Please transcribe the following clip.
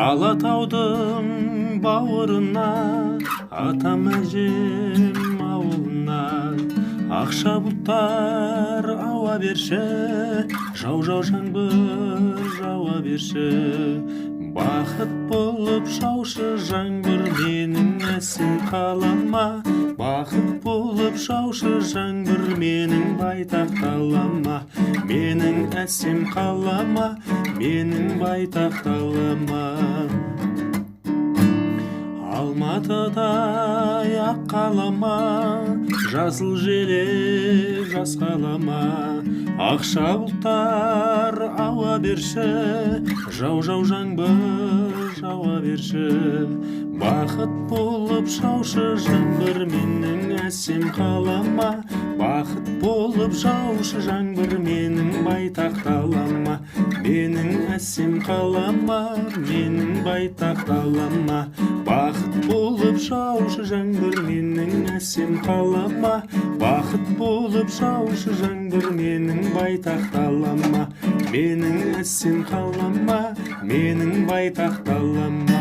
Алатаудың бауырына, атам әжем ауылына, ақша бұлттар ауа берші, жау жаңбыр жауа берші. Бақыт болып жаушы жаңбыр менің әсем қалама, бақыт болып жаушы жаңбыр менің байтақ далама, менің әсем қалама, менің байтақ далама. Алматыдай ақ қалама, жасыл желек жас қалама, ақша бұлттар ауа берші, жау жаңбыр жауа берші. Бақыт болып жаушы жаңбыр менің әсем қалама, бақыт болып жаушы жаңбыр менің байтақ далама, менің әсем қалама, менің байтақ далама. Бақыт болып жаушы жаңбыр менің әсем қалама, бақыт болып жаушы жаңбыр менің байтақ далама, менің әсем қалама, менің байтақ далама.